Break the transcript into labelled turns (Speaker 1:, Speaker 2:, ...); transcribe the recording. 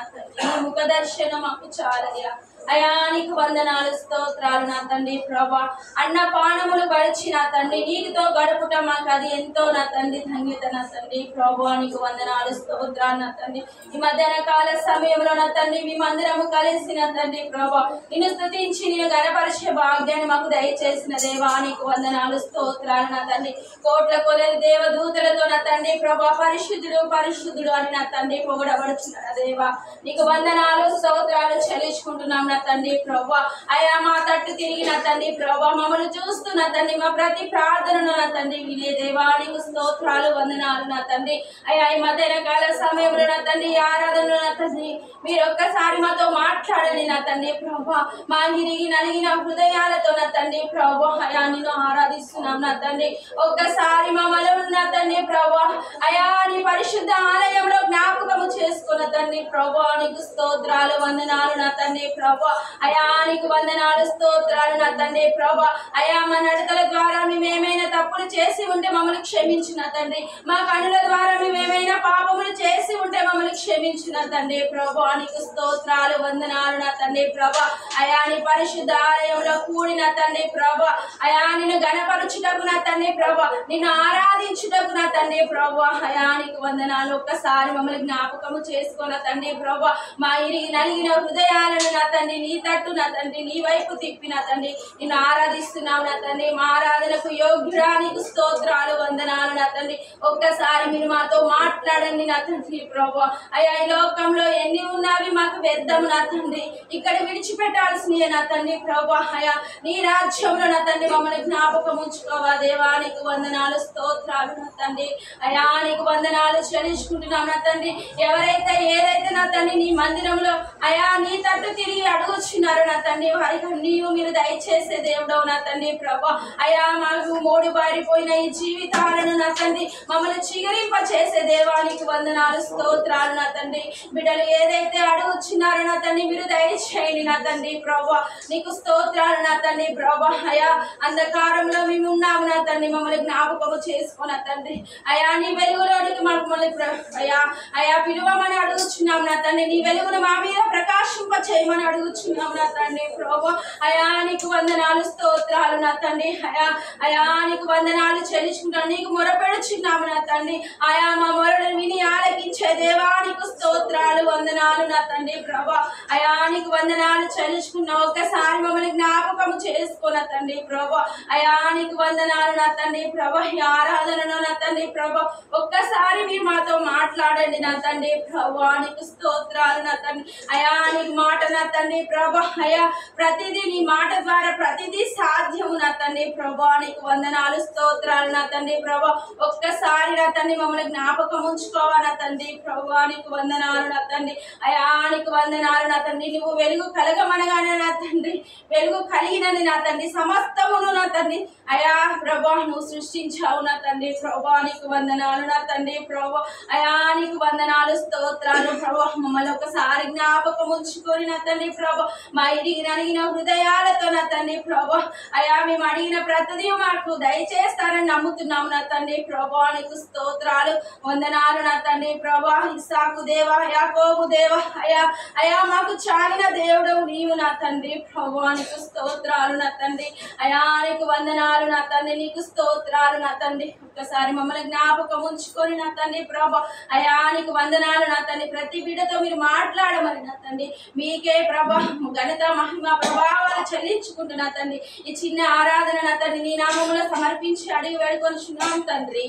Speaker 1: నా తండ్రి. నీ ముఖ దర్శనం మాకు చాలయ్యా. అయా నీకు వందనాలు స్తోత్రాలు నా తండ్రి ప్రభా. అన్న పానములు గడిచి నా తండ్రి నీకుతో గడుపుట మాకు అది ఎంతో నా తండ్రి ధన్యత నా తండ్రి ప్రభా. నీకు వందనాలు స్తోత్రాలు నా తండ్రి. ఈ మధ్యాహ్న కాల సమయంలో నా తండ్రి మేమందరము కలిసి నా తండ్రి ప్రభా నిన్ను స్తుతించి నేను గణపరిచే భాగ్యాన్ని మాకు దయచేసిన దేవా నీకు వందనాలు స్తోత్రాలు నా తండ్రి. కోట్ల కొలది దేవదూతలతో నా తండ్రి ప్రభా పరిశుద్ధుడు పరిశుద్ధుడు అని నా తండ్రి పొగడబడుచున్నాడు దేవా. నీకు వందనాలు స్తోత్రాలు చెల్లించుకుంటున్నాం నా తండ్రి ప్రభా. అయా మా తట్టు తిరిగి నా తండ్రి ప్రభా మమ్మల్ని చూస్తూ నా తండ్రి మా ప్రతి ప్రార్థనను నా తండ్రి వినే దేవా నీకు స్తోత్రాలు వందనాలు నా తండ్రి. అయా ఈ మధ్యాహ్న కాల సమయంలో నా తండ్రి ఆరాధనలో నా తండ్రి మీరు ఒక్కసారి మాతో మాట్లాడండి నా తండ్రి ప్రభా. మా గిరిగి నలిగిన హృదయాలతో నా తండ్రి ప్రభా అయా నిన్ను ఆరాధిస్తున్నాం నా తండ్రి. ఒక్కసారి మమ్మల్ని నా తండ్రి ప్రభా అయా నీ పరిశుద్ధ ఆలయంలో జ్ఞాపకము చేసుకున్న తండ్రి ప్రభా నీకు స్తోత్రాలు వందనాలు నా తండ్రి ప్రభా. అయా నీకు వందనాలు స్తోత్రాలు నా తండ్రి ప్రభా. అయా మా నడతల ద్వారా మేమేమైనా తప్పులు చేసి ఉంటే మమ్మల్ని క్షమించిన తండ్రి. మా కనుల ద్వారా మేమేమైనా పాపములు చేసి ఉంటే మమ్మల్ని క్షమించిన తండ్రి ప్రభా నీకు స్తోత్రాలు వందనాలు నా తండ్రి ప్రభా. అయా నీ పరిశుద్ధ ఆలయంలో కూడిన తండ్రి ప్రభా అయా నిన్ను గణపరుచుటకు నా తండ్రి ప్రభా నిన్ను ఆరాధించుటకు నా తండ్రి ప్రభా అయా నీకు వందనాలు. ఒక్కసారి మమ్మల్ని జ్ఞాపకము చేసుకున్న తండ్రి ప్రభా మా ఇరిగి నలిగిన హృదయాలను నా తండ్రి నీ తట్టు నా తండ్రి నీ వైపు తిప్పి నా తండ్రి నిన్ను ఆరాధిస్తున్నావు నా తండ్రి. మా ఆరాధనకు యోగ్యుడా నీకు స్తోత్రాలు వందనాలు నా తండ్రి. ఒక్కసారి మీరు మాతో మాట్లాడండి నా తండ్రి ప్రభా. అయ్యా ఈ లోకంలో ఎన్ని ఉన్నవి మాకు వ్యర్థము నా తండ్రి. ఇక్కడ విడిచిపెట్టాల్సినవి నా తండ్రి ప్రభా. అయ్యా నీ రాజ్యంలో నా తండ్రి మమ్మల్ని జ్ఞాపకం ఉంచుకోవా దేవా నీకు వందనాలు స్తోత్రాలు నా తండ్రి. అయ్యా నీకు వందనాలు చెల్లించుకుంటున్నాం నా తండ్రి. ఎవరైతే ఏదైతే నా తండ్రి నీ మందిరంలో అయా నీ తట్టు తిరిగి అడుగుచున్నారు నా తండ్రి వారికి నీవు మీరు దయచేసే దేవుడవు నా తండ్రి ప్రభా. అయా మాకు మోడి బారిపోయిన ఈ జీవితాలను నా తండ్రి మమ్మల్ని చిగురింప చేసే దేవానికి వందనాలు స్తోత్రాలు నా తండ్రి. బిడ్డలు ఏదైతే అడుగుచున్నారో నా తండ్రి మీరు దయచేయండి నా తండ్రి ప్రభా నీకు స్తోత్రాలు నా తండ్రి ప్రభా. అయా అంధకారంలో మేము ఉన్నాము నా తండ్రి మమ్మల్ని జ్ఞాపకము చేసుకున్న తండ్రి. అయా నీ వెలుగులోనికి మమ్మల్ని అయా అయా పిలువమని అడుగుచున్నాం నా తండ్రి. నీ వెలుగును మా మీద ప్రకాశింప చేయమని అడుగుచున్నాం నా తండ్రి ప్రభా. అయా నీకు వందనాలు స్తోత్రాలు నా తండ్రి. అయా అయా నీకు వందనాలు చెల్లించుకుంటాను నీకు మొరపెడుచున్నాము నా తండ్రి. అయా మా మొరలను విని ఆలకించే దేవా నీకు స్తోత్రాలు వందనాలు నా తండ్రి ప్రభా. అయా నీకు వందనాలు చెల్లించుకున్నా ఒక్కసారి మమ్మల్ని జ్ఞాపకము చేసుకున్న తండ్రి ప్రభా. అయా నీకు వందనాలు నా తండ్రి ప్రభా. ఈ ఆరాధనలో నా తండ్రి ప్రభా ఒక్కసారి మీరు మాతో మాట్లాడండి నా తండ్రి ప్రభా నీకు స్తోత్రాలు నా తండ్రి. అయా నీకు మాట నా తండ్రి ప్రభా. అయా ప్రతిదీ నీ మాట ద్వారా ప్రతిదీ సాధ్యము నా తండ్రి ప్రభా నీకు వందనాలు స్తోత్రాలు నా తండ్రి ప్రభా. ఒక్కసారి నా తండ్రి మమ్మల్ని జ్ఞాపకం ఉంచుకోవా నా తండ్రి ప్రభా నీకు వందనాలు నా తండ్రి. అయా నీకు వందనాలు నా తండ్రి. నువ్వు వెలుగు కలగమనగానే నా తండ్రి వెలుగు కలిగినది నా తండ్రి సమస్తమును నా తండ్రి అయా ప్రభా నువ్వు సృష్టించావు నా తండ్రి ప్రభా నీకు వందనాలు నా తండ్రి ప్రభా. అయా నీకు వందనాలు స్తోత్రాలు ప్రభా. మమ్మల్ని ఒకసారి జ్ఞాపకం ఉంచుకొని నా తండ్రి ప్రభా మా ఇరిగి నలిగిన హృదయాలతో నా తండ్రి ప్రభా అయా మేము అడిగిన ప్రతిదీ మాకు దయచేస్తారని నమ్ముతున్నాము నా తండ్రి ప్రభా నీకు స్తోత్రాలు వందనాలు నా తండ్రి ప్రభా. ఇస్సాకు దేవా యాకోబు దేవా అయా అయా మాకు చాలిన దేవుడు నీవు నా తండ్రి ప్రభా నీకు స్తోత్రాలు నా తండ్రి. అయా నీకు వందనాలు నా తండ్రి నీకు స్తోత్రాలు నా తండ్రి. ఒక్కసారి మమ్మల్ని జ్ఞాపకం ఉంచుకొని నా తండ్రి ప్రభా అయా నీకు వందనాలు నా తండ్రి. ప్రతి బిడ్డతో మీరు మాట్లాడమని నా తండ్రి మీకే ప్రభా ఘనత మహిమ ప్రభావాలు చెల్లించుకుంటున్నా తండ్రి. ఈ చిన్న ఆరాధన నా తండ్రి నీ నామములో సమర్పించి అడిగి వేడుకొనిచున్నాం తండ్రి.